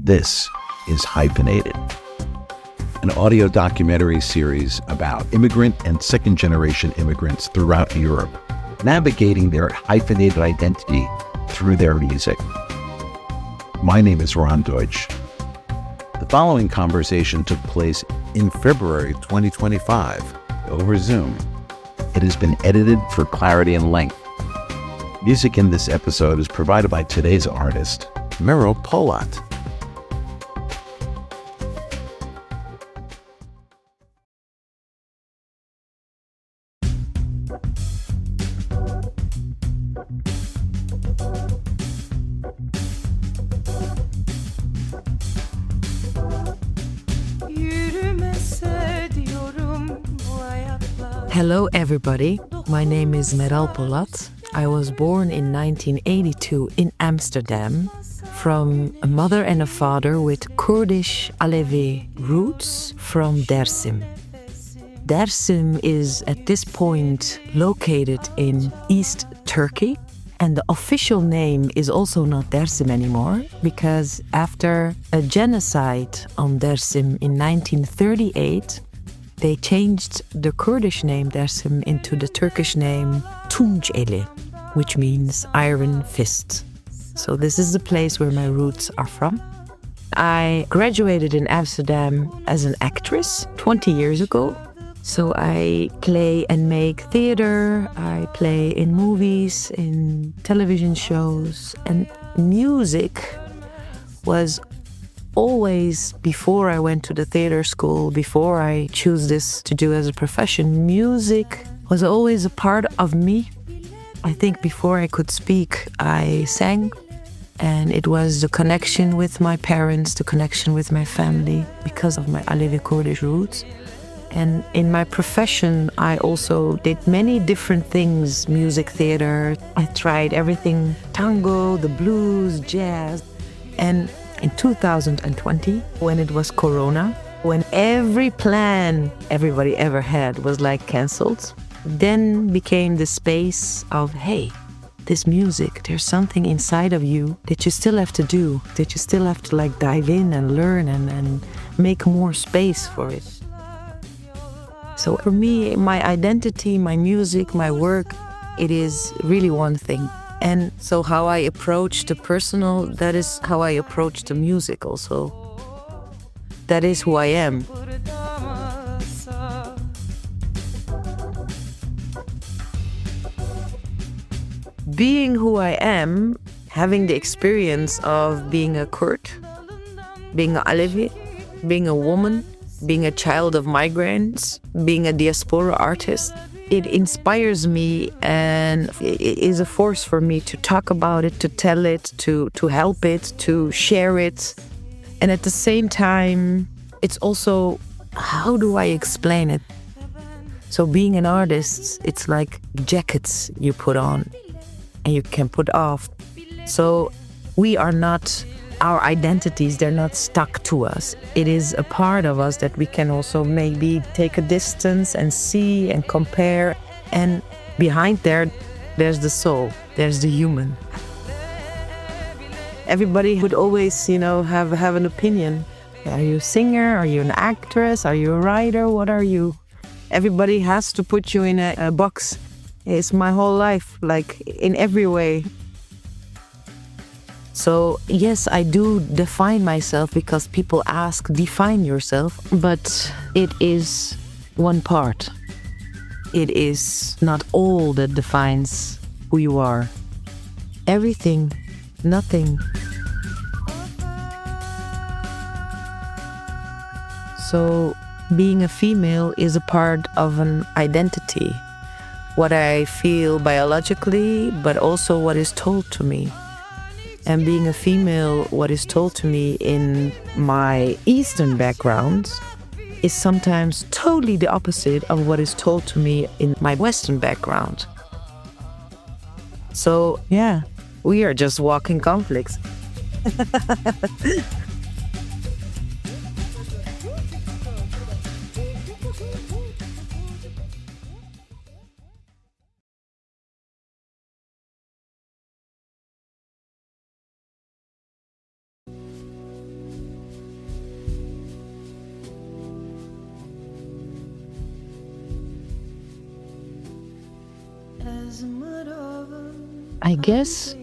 This is Hyphenated, an audio documentary series about immigrant and second-generation immigrants throughout Europe, navigating their hyphenated identity through their music. My name is Ron Deutsch. The following conversation took place in February 2025 over Zoom. It has been edited for clarity and length. Music in this episode is provided by today's artist, Meral Polat. Hello everybody, my name is Meral Polat. I was born in 1982 in Amsterdam from a mother and a father with Kurdish Alevi roots from Dersim. Dersim is at this point located in East Turkey, and the official name is also not Dersim anymore because after a genocide on Dersim in 1938, they changed the Kurdish name Dersim into the Turkish name Tunceli, which means iron fist. So this is the place where my roots are from. I graduated in Amsterdam as an actress 20 years ago. So I play and make theater, I play in movies, in television shows, and music was always, before I went to the theater school, before I choose this to do as a profession, music was always a part of me. I think before I could speak, I sang, and it was the connection with my parents, the connection with my family, because of my Alevi Kurdish roots. And in my profession, I also did many different things, music, theater. I tried everything, tango, the blues, jazz. And in 2020, when it was Corona, when every plan everybody ever had was like canceled, then became the space of, hey, this music, there's something inside of you that you still have to do, that you still have to like dive in and learn and make more space for it. So for me, my identity, my music, my work, it is really one thing. And so how I approach the personal, that is how I approach the music also. That is who I am. Being who I am, having the experience of being a Kurd, being an Alevi, being a woman, being a child of migrants, being a diaspora artist, it inspires me and it is a force for me to talk about it, to tell it, to help it, to share it. And at the same time, it's also, how do I explain it? So being an artist, it's like jackets you put on and you can put off. So we are not, our identities, they're not stuck to us. It is a part of us that we can also maybe take a distance and see and compare. And behind there's the soul, there's the human. Everybody would always, have an opinion. Are you a singer? Are you an actress? Are you a writer? What are you? Everybody has to put you in a box. It's my whole life, like in every way. So yes, I do define myself because people ask, define yourself, but it is one part. It is not all that defines who you are. Everything, nothing. So being a female is a part of an identity. What I feel biologically, but also what is told to me. And being a female, what is told to me in my Eastern background is sometimes totally the opposite of what is told to me in my Western background. So, yeah, we are just walking conflicts. I guess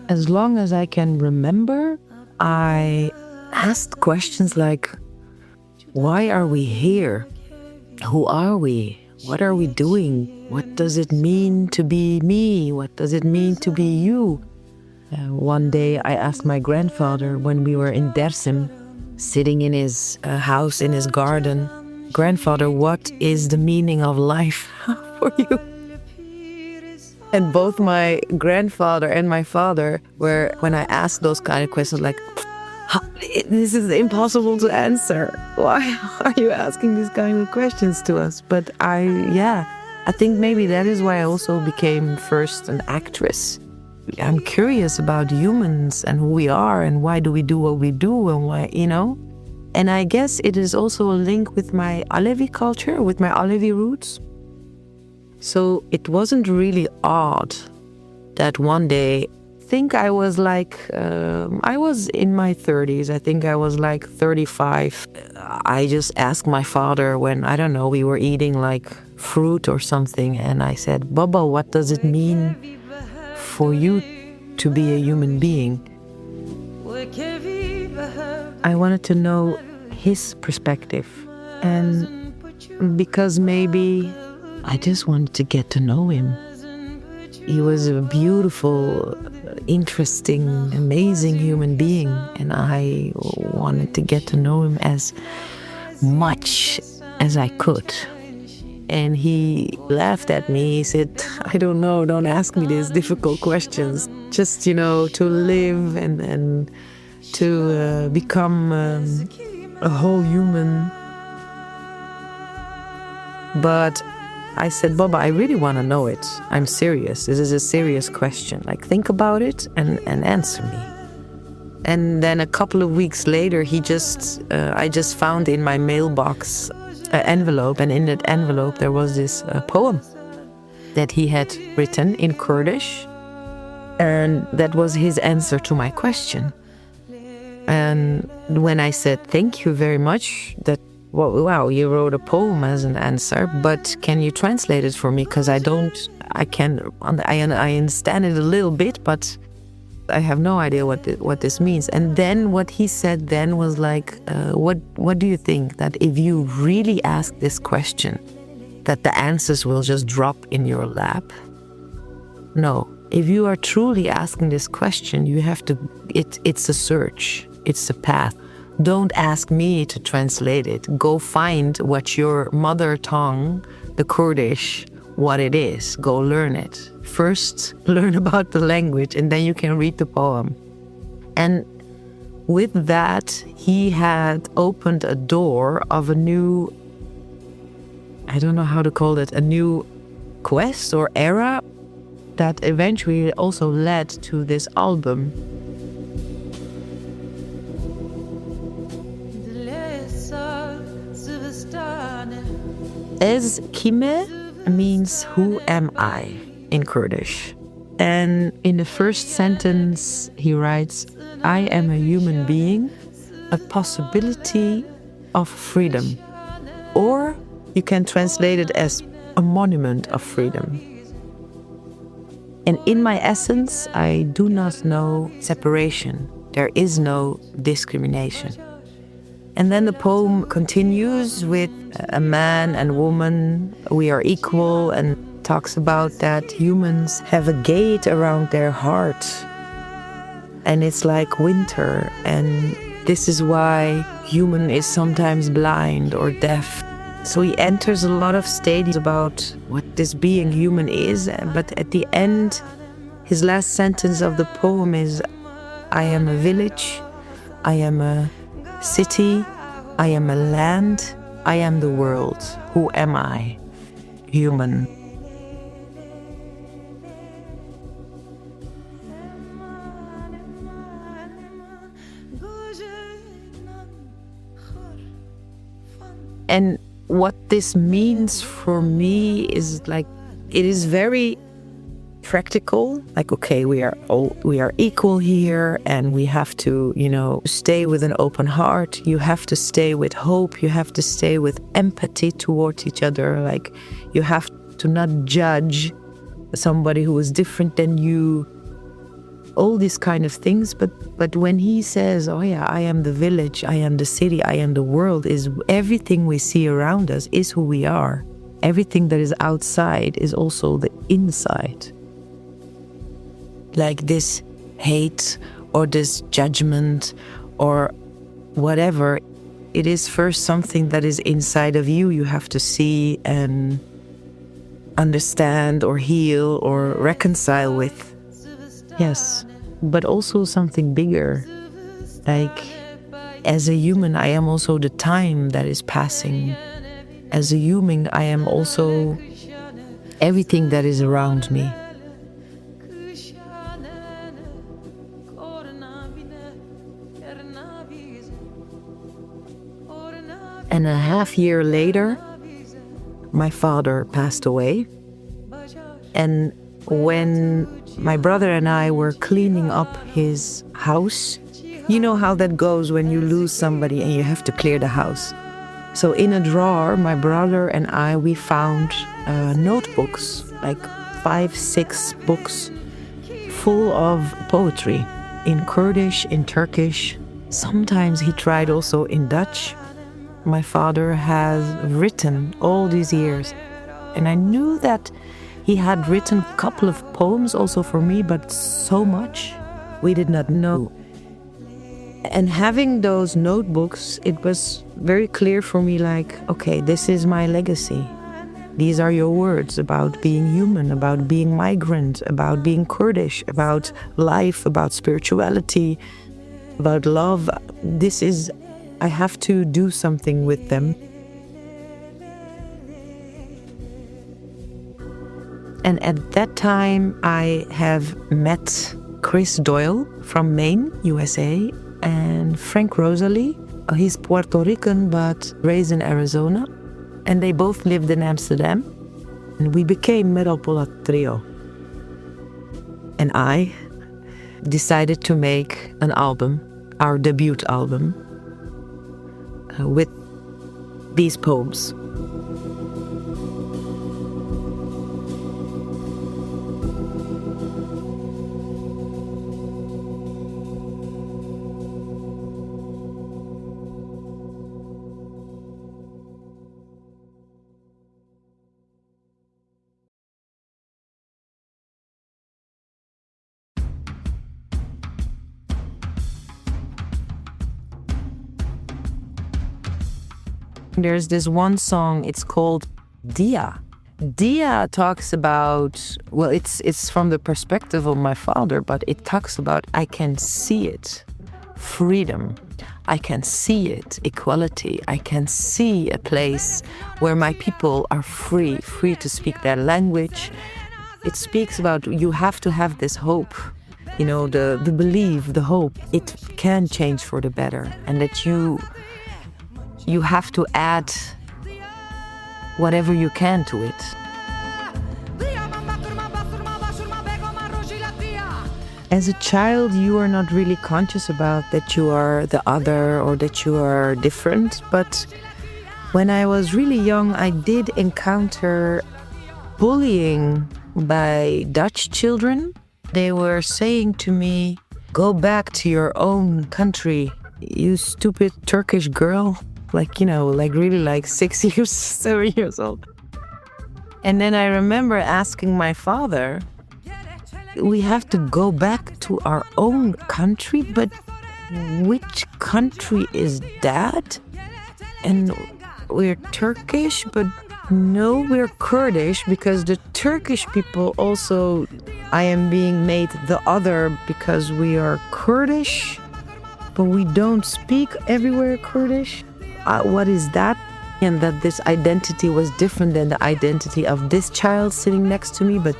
as long as I can remember, I asked questions like, why are we here? Who are we? What are we doing? What does it mean to be me? What does it mean to be you? One day I asked my grandfather when we were in Dersim, sitting in his house in his garden, "Grandfather, what is the meaning of life for you?" And both my grandfather and my father were, when I asked those kind of questions, like, this is impossible to answer. Why are you asking these kind of questions to us? But I think maybe that is why I also became first an actress. I'm curious about humans and who we are and why do we do what we do and why, And I guess it is also a link with my Alevi culture, with my Alevi roots. So it wasn't really odd that one day, I think I was I was in my 30s. I think I was like 35. I just asked my father when, I don't know, we were eating like fruit or something. And I said, "Baba, what does it mean for you to be a human being?" I wanted to know his perspective. And because maybe I just wanted to get to know him. He was a beautiful, interesting, amazing human being, and I wanted to get to know him as much as I could. And he laughed at me. He said, "I don't know, don't ask me these difficult questions. Just, to live and to become a whole human." But I said, "Baba, I really want to know it. I'm serious. This is a serious question. Like, think about it and answer me." And then a couple of weeks later, I just found in my mailbox an envelope. And in that envelope, there was this poem that he had written in Kurdish. And that was his answer to my question. And when I said, "Thank you very much, wow, you wrote a poem as an answer, but can you translate it for me? Because I understand it a little bit, but I have no idea what this means." And then what he said then was like, what do you think that if you really ask this question, that the answers will just drop in your lap? No, if you are truly asking this question, you have to, it's a search, it's a path. Don't ask me to translate it. Go find what your mother tongue, the Kurdish, what it is. Go learn it. First, learn about the language, and then you can read the poem. And with that, he had opened a door of a new, I don't know how to call it, a new quest or era that eventually also led to this album. Ez kime means who am I in Kurdish. And in the first sentence he writes, "I am a human being, a possibility of freedom." Or you can translate it as a monument of freedom. And in my essence, I do not know separation. There is no discrimination. And then the poem continues with a man and woman, we are equal, and talks about that humans have a gate around their heart. And it's like winter, and this is why human is sometimes blind or deaf. So he enters a lot of stages about what this being human is, but at the end, his last sentence of the poem is, "I am a village, I am a city, I am a land, I am the world. Who am I? Human." And what this means for me is like, it is very practical. Like, okay, we are equal here, and we have to, stay with an open heart. You have to stay with hope. You have to stay with empathy towards each other. Like, you have to not judge somebody who is different than you, all these kind of things. But when he says, oh yeah, I am the village, I am the city, I am the world, is everything we see around us is who we are. Everything that is outside is also the inside. Like this hate or this judgment or whatever, it is first something that is inside of you have to see and understand or heal or reconcile with. Yes, but also something bigger. Like, as a human, I am also the time that is passing. As a human, I am also everything that is around me. And a half year later, my father passed away. And when my brother and I were cleaning up his house, you know how that goes when you lose somebody and you have to clear the house. So in a drawer, my brother and I, we found notebooks, like 5-6 books full of poetry in Kurdish, in Turkish. Sometimes he tried also in Dutch. My father has written all these years. And I knew that he had written a couple of poems also for me, but so much we did not know. And having those notebooks, it was very clear for me, like, okay, this is my legacy. These are your words about being human, about being migrant, about being Kurdish, about life, about spirituality, about love. I have to do something with them. And at that time, I have met Chris Doyle from Maine, USA, and Frank Rosalie. He's Puerto Rican, but raised in Arizona. And they both lived in Amsterdam. And we became Meral Polat Trio. And I decided to make an album, our debut album, with these poems. There's this one song, it's called Dia. Dia talks about, well, it's from the perspective of my father, but it talks about, I can see it, freedom. I can see it, equality. I can see a place where my people are free to speak their language. It speaks about you have to have this hope, you know, the belief, the hope. It can change for the better, and that you have to add whatever you can to it. As a child, you are not really conscious about that you are the other or that you are different. But when I was really young, I did encounter bullying by Dutch children. They were saying to me, "Go back to your own country, you stupid Turkish girl." Like, you know, like really like 6 years, 7 years old. And then I remember asking my father, we have to go back to our own country, but which country is that? And we're Turkish, but no, we're Kurdish, because the Turkish people also, I am being made the other because we are Kurdish, but we don't speak everywhere Kurdish. What is that? And that this identity was different than the identity of this child sitting next to me, but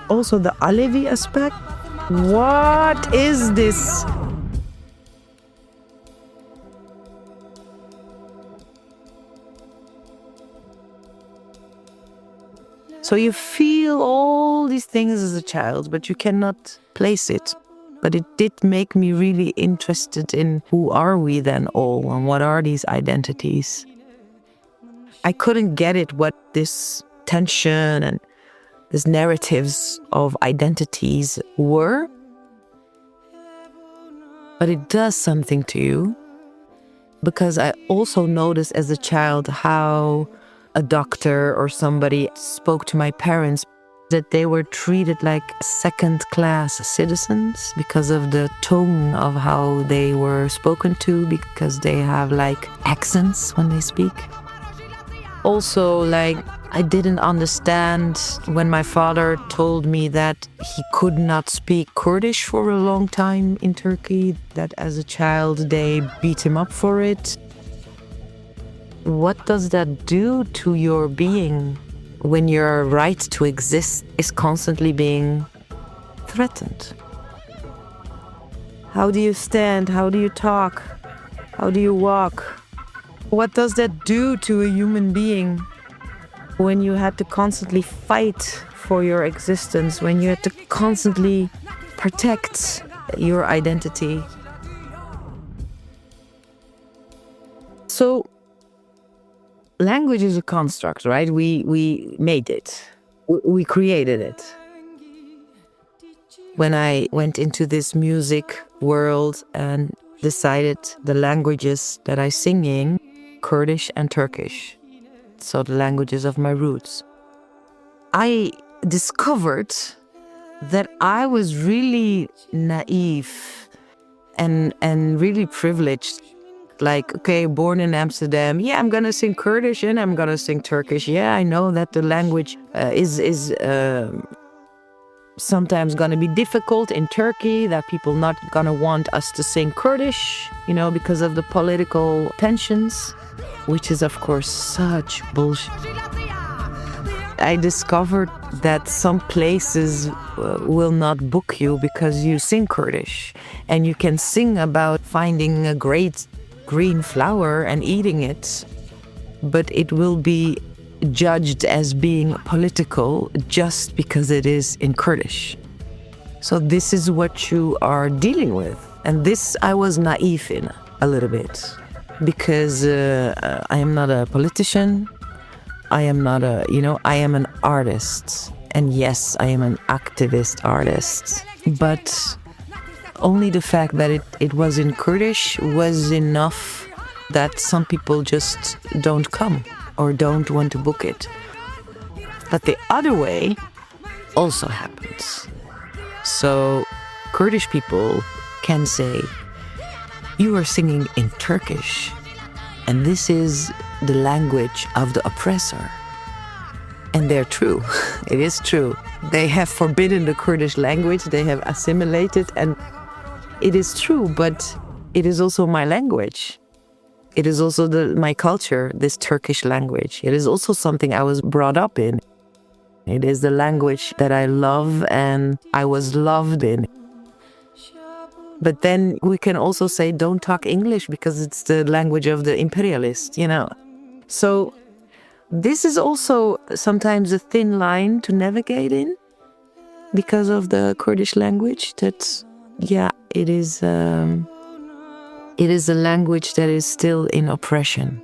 also the Alevi aspect. What is this? So you feel all these things as a child, but you cannot place it. But it did make me really interested in who are we then all, and what are these identities. I couldn't get it, what this tension and these narratives of identities were. But it does something to you, because I also noticed as a child how a doctor or somebody spoke to my parents, that they were treated like second-class citizens because of the tone of how they were spoken to, because they have like accents when they speak. Also, like, I didn't understand when my father told me that he could not speak Kurdish for a long time in Turkey, that as a child they beat him up for it. What does that do to your being when your right to exist is constantly being threatened? How do you stand? How do you talk? How do you walk? What does that do to a human being when you had to constantly fight for your existence, when you had to constantly protect your identity? So, language is a construct, right? We made it. We created it. When I went into this music world and decided the languages that I sing in, Kurdish and Turkish, so the languages of my roots, I discovered that I was really naive and really privileged. Like, okay, born in Amsterdam, yeah, I'm gonna sing Kurdish and I'm gonna sing Turkish. Yeah, I know that the language is sometimes gonna be difficult in Turkey, that people not gonna want us to sing Kurdish, because of the political tensions, which is of course such bullshit. I discovered that some places will not book you because you sing Kurdish, and you can sing about finding a great green flower and eating it, but it will be judged as being political just because it is in Kurdish. So this is what you are dealing with. And this I was naive in a little bit, because I am not a politician. I am not I am an artist. And yes, I am an activist artist. But only the fact that it was in Kurdish was enough that some people just don't come or don't want to book it. But the other way also happens. So Kurdish people can say, you are singing in Turkish, and this is the language of the oppressor. And they're true. It is true. They have forbidden the Kurdish language, they have assimilated, and it is true, but it is also my language. It is also my culture, this Turkish language. It is also something I was brought up in. It is the language that I love and I was loved in. But then we can also say, don't talk English because it's the language of the imperialist, So this is also sometimes a thin line to navigate in because of the Kurdish language. That, it is a language that is still in oppression.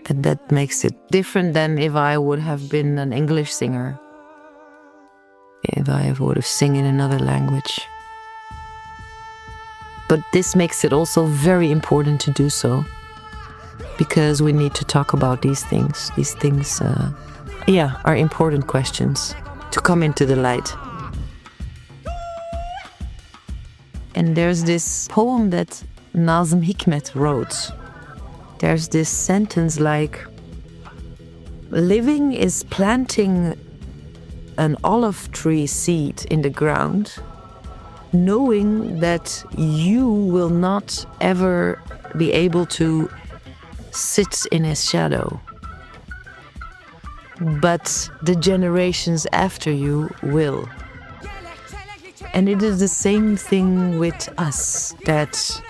And that makes it different than if I would have been an English singer. If I would have sung in another language. But this makes it also very important to do so. Because we need to talk about these things. These things, are important questions to come into the light. And there's this poem that Nazım Hikmet wrote. There's this sentence like, living is planting an olive tree seed in the ground, knowing that you will not ever be able to sit in his shadow. But the generations after you will. And it is the same thing with us, that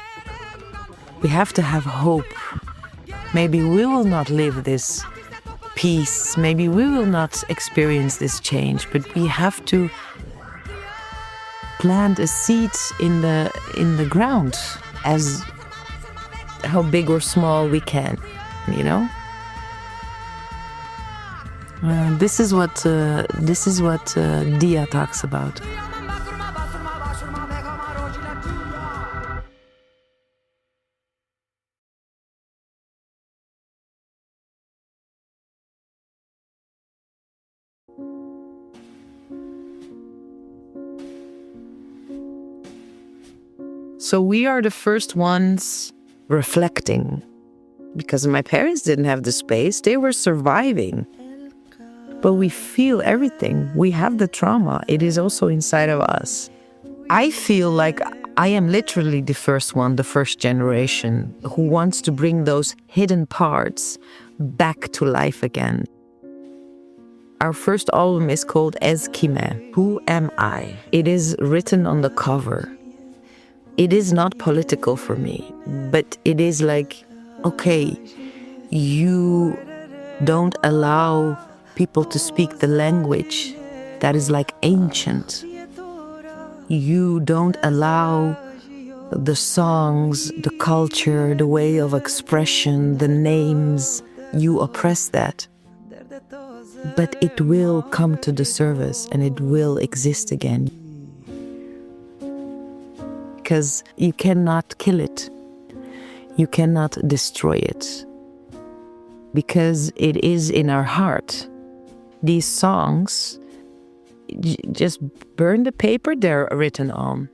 we have to have hope. Maybe we will not live this peace, maybe we will not experience this change, but we have to plant a seed in the ground, as how big or small we can, This is what Dia talks about. So we are the first ones reflecting, because my parents didn't have the space. They were surviving. But we feel everything. We have the trauma. It is also inside of us. I feel like I am literally the first one, the first generation, who wants to bring those hidden parts back to life again. Our first album is called Eskime, Who Am I? It is written on the cover. It is not political for me, but it is like, okay, you don't allow people to speak the language that is like ancient. You don't allow the songs, the culture, the way of expression, the names. You oppress that. But it will come to the surface and it will exist again. Because you cannot kill it. You cannot destroy it. Because it is in our heart. These songs, just burn the paper they're written on.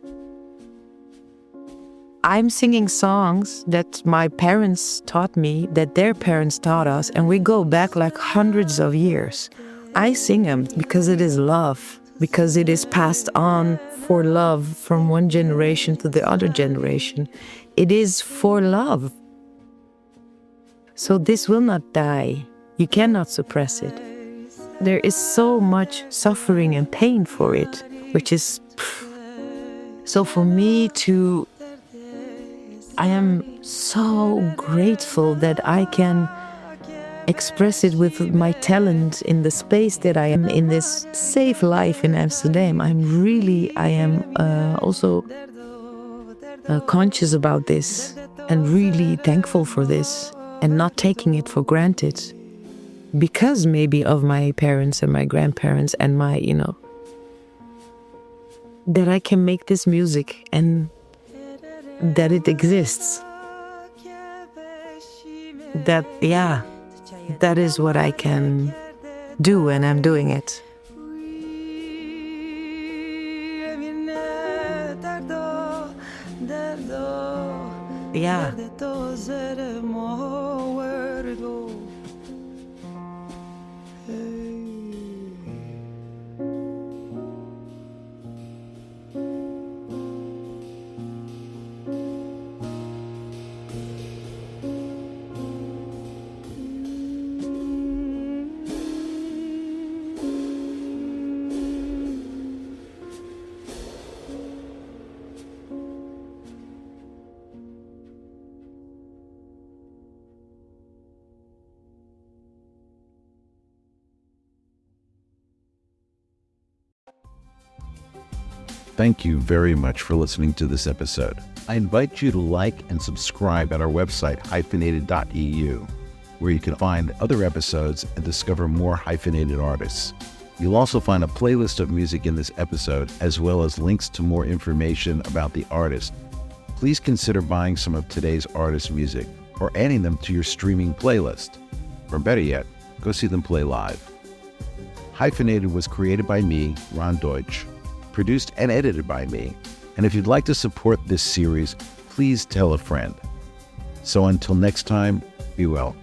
I'm singing songs that my parents taught me, that their parents taught us, and we go back like hundreds of years. I sing them because it is love, because it is passed on for love from one generation to the other generation. It is for love. So this will not die. You cannot suppress it. There is so much suffering and pain for it, which is... So for me I am so grateful that I can express it with my talent in the space that I am in this safe life in Amsterdam. I am also conscious about this and really thankful for this and not taking it for granted because maybe of my parents and my grandparents and my, that I can make this music and that it exists. That is what I can do, and I'm doing it. Yeah. Thank you very much for listening to this episode. I invite you to like and subscribe at our website, hyphenated.eu, where you can find other episodes and discover more hyphenated artists. You'll also find a playlist of music in this episode, as well as links to more information about the artist. Please consider buying some of today's artist music or adding them to your streaming playlist. Or better yet, go see them play live. Hyphenated was created by me, Ron Deutsch, produced and edited by me. And if you'd like to support this series, please tell a friend. So until next time, be well.